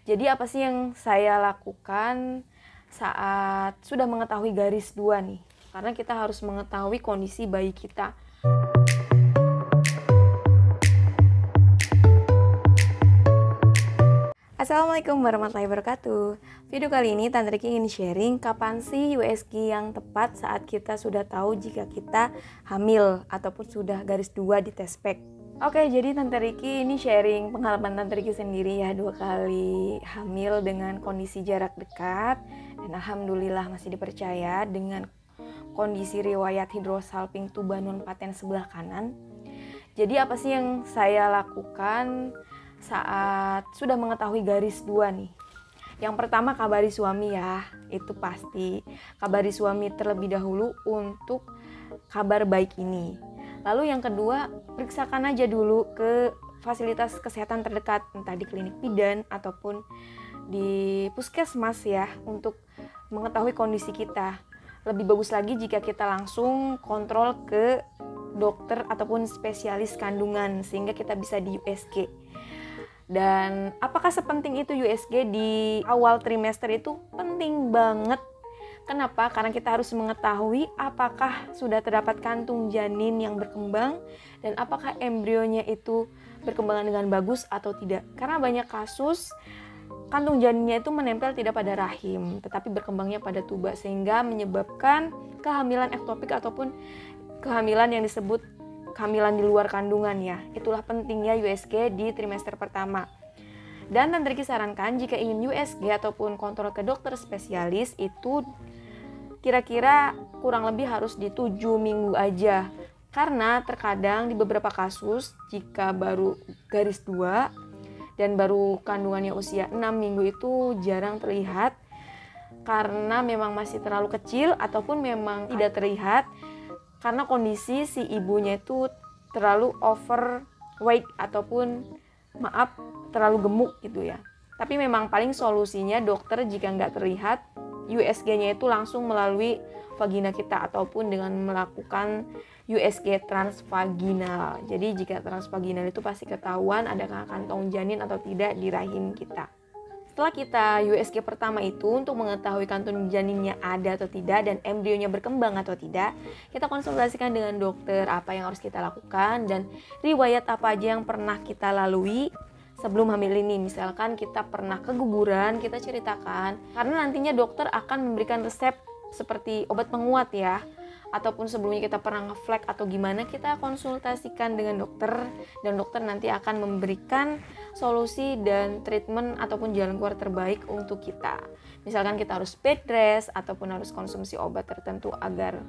Jadi apa sih yang saya lakukan saat sudah mengetahui garis 2 nih? Karena kita harus mengetahui kondisi bayi kita. Assalamualaikum warahmatullahi wabarakatuh. Video kali ini Tante Riki ingin sharing kapan sih USG yang tepat saat kita sudah tahu jika kita hamil ataupun sudah garis 2 di tespek. Oke, jadi Tante Riki ini sharing pengalaman Tante Riki sendiri ya, 2 kali hamil dengan kondisi jarak dekat dan alhamdulillah masih dipercaya dengan kondisi riwayat hidrosalping tuba non paten sebelah kanan. Jadi apa sih yang saya lakukan saat sudah mengetahui garis 2 nih? Yang pertama, kabari suami ya, itu pasti. Kabari suami terlebih dahulu untuk kabar baik ini. Lalu yang kedua, periksakan aja dulu ke fasilitas kesehatan terdekat, entah di klinik bidan ataupun di puskesmas ya, untuk mengetahui kondisi kita. Lebih bagus lagi jika kita langsung kontrol ke dokter ataupun spesialis kandungan sehingga kita bisa di USG. Dan apakah sepenting itu USG di awal trimester? Itu penting banget. Kenapa? Karena kita harus mengetahui apakah sudah terdapat kantung janin yang berkembang dan apakah embrionya itu berkembang dengan bagus atau tidak. Karena banyak kasus kantung janinnya itu menempel tidak pada rahim, tetapi berkembangnya pada tuba sehingga menyebabkan kehamilan ektopik ataupun kehamilan yang disebut kehamilan di luar kandungan ya. Itulah pentingnya USG di trimester pertama. Dan Tante Riki sarankan jika ingin USG ataupun kontrol ke dokter spesialis itu kira-kira kurang lebih harus di 7 minggu aja. Karena terkadang di beberapa kasus jika baru garis 2 dan baru kandungannya usia 6 minggu itu jarang terlihat karena memang masih terlalu kecil ataupun memang tidak terlihat karena kondisi si ibunya itu terlalu overweight ataupun terlalu gemuk gitu ya. Tapi memang paling solusinya dokter jika nggak terlihat USG-nya itu langsung melalui vagina kita ataupun dengan melakukan USG transvaginal. Jadi jika transvaginal itu pasti ketahuan adakah kantong janin atau tidak di rahim kita. Setelah kita USG pertama itu untuk mengetahui kantong janinnya ada atau tidak dan embrionya berkembang atau tidak, kita konsultasikan dengan dokter apa yang harus kita lakukan dan riwayat apa aja yang pernah kita lalui sebelum hamil ini. Misalkan kita pernah keguguran, kita ceritakan karena nantinya dokter akan memberikan resep seperti obat penguat ya, ataupun sebelumnya kita pernah ngeflek atau gimana, kita konsultasikan dengan dokter dan dokter nanti akan memberikan solusi dan treatment ataupun jalan keluar terbaik untuk kita. Misalkan kita harus bed rest ataupun harus konsumsi obat tertentu agar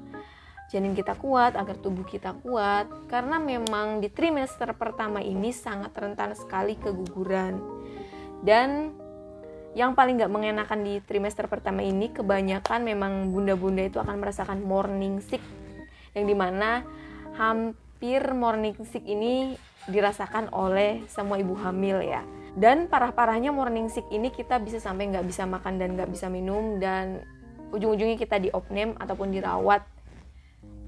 janin kita kuat, agar tubuh kita kuat, karena memang di trimester pertama ini sangat rentan sekali keguguran. Dan yang paling gak mengenakan di trimester pertama ini kebanyakan memang bunda-bunda itu akan merasakan morning sick, yang dimana hampir morning sick ini dirasakan oleh semua ibu hamil ya. Dan parah-parahnya morning sick ini kita bisa sampai gak bisa makan dan gak bisa minum dan ujung-ujungnya kita diopname ataupun dirawat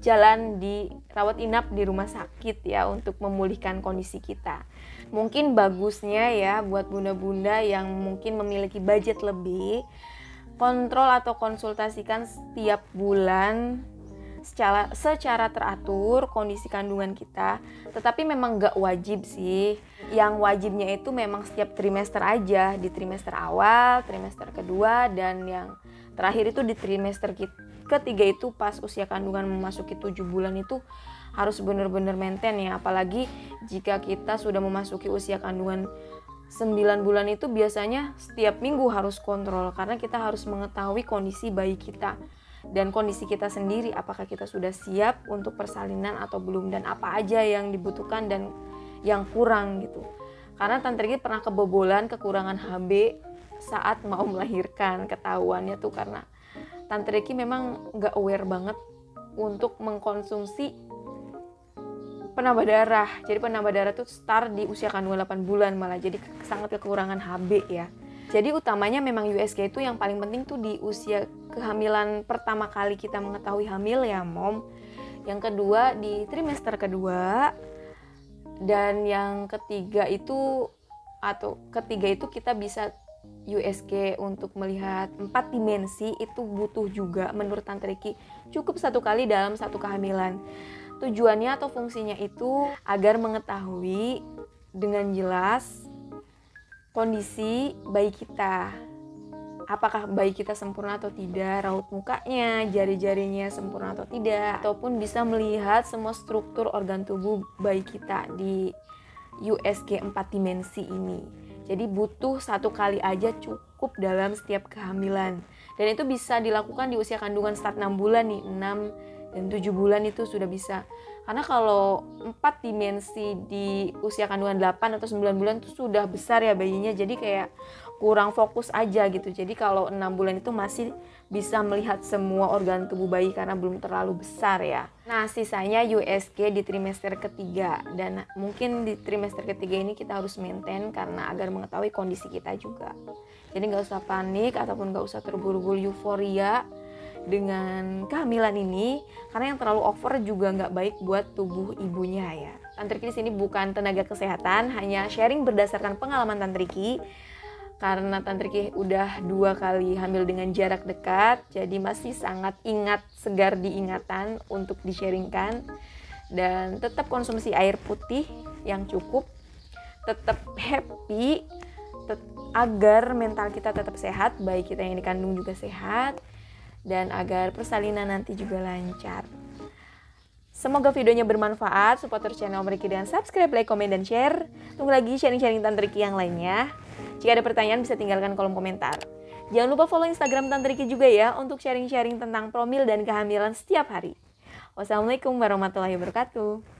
rawat inap di rumah sakit ya untuk memulihkan kondisi kita. Mungkin bagusnya ya buat bunda-bunda yang mungkin memiliki budget lebih, kontrol atau konsultasikan setiap bulan secara teratur kondisi kandungan kita. Tetapi memang gak wajib sih. Yang wajibnya itu memang setiap trimester aja, di trimester awal, trimester kedua, dan yang terakhir itu di trimester ketiga itu pas usia kandungan memasuki 7 bulan itu harus benar-benar maintain ya. Apalagi jika kita sudah memasuki usia kandungan 9 bulan itu biasanya setiap minggu harus kontrol karena kita harus mengetahui kondisi bayi kita dan kondisi kita sendiri, apakah kita sudah siap untuk persalinan atau belum dan apa aja yang dibutuhkan dan yang kurang gitu. Karena Tante Riki pernah kebobolan kekurangan HB saat mau melahirkan, ketahuannya tuh karena Tante Riki memang gak aware banget untuk mengkonsumsi penambah darah. Jadi penambah darah tuh start di usia kandungan 8 bulan malah, jadi sangat kekurangan HB ya. Jadi utamanya memang USG itu yang paling penting tuh di usia kehamilan pertama kali kita mengetahui hamil ya mom. Yang kedua di trimester kedua. Dan yang ketiga itu kita bisa USG untuk melihat 4 dimensi itu butuh juga menurut Tante Riki cukup 1 kali dalam 1 kehamilan. Tujuannya atau fungsinya itu agar mengetahui dengan jelas kondisi bayi kita. Apakah bayi kita sempurna atau tidak, raut mukanya, jari-jarinya sempurna atau tidak, ataupun bisa melihat semua struktur organ tubuh bayi kita di USG 4 dimensi ini. Jadi butuh 1 kali aja cukup dalam setiap kehamilan. Dan itu bisa dilakukan di usia kandungan start 6 bulan nih, 6 dan 7 bulan itu sudah bisa. Karena kalau 4 dimensi di usia kandungan 8 atau 9 bulan itu sudah besar ya bayinya. Jadi kayak kurang fokus aja gitu. Jadi kalau 6 bulan itu masih bisa melihat semua organ tubuh bayi karena belum terlalu besar ya. Nah, sisanya USG di trimester ketiga, dan mungkin di trimester ketiga ini kita harus maintain karena agar mengetahui kondisi kita juga. Jadi nggak usah panik ataupun nggak usah terburu-buru euforia dengan kehamilan ini, karena yang terlalu over juga nggak baik buat tubuh ibunya ya. Tante Riki di sini bukan tenaga kesehatan, hanya sharing berdasarkan pengalaman Tante Riki. Karena Tante Riki udah 2 kali hamil dengan jarak dekat, jadi masih sangat ingat, segar diingatan untuk di-sharingkan. Dan tetap konsumsi air putih yang cukup, tetap happy, agar mental kita tetap sehat, bayi kita yang dikandung juga sehat, dan agar persalinan nanti juga lancar. Semoga videonya bermanfaat. Support terus channel Riki dengan subscribe, like, komen, dan share. Tunggu lagi sharing-sharing Tante Riki yang lainnya. Jika ada pertanyaan bisa tinggalkan kolom komentar. Jangan lupa follow Instagram Tante Riki juga ya untuk sharing-sharing tentang promil dan kehamilan setiap hari. Wassalamualaikum warahmatullahi wabarakatuh.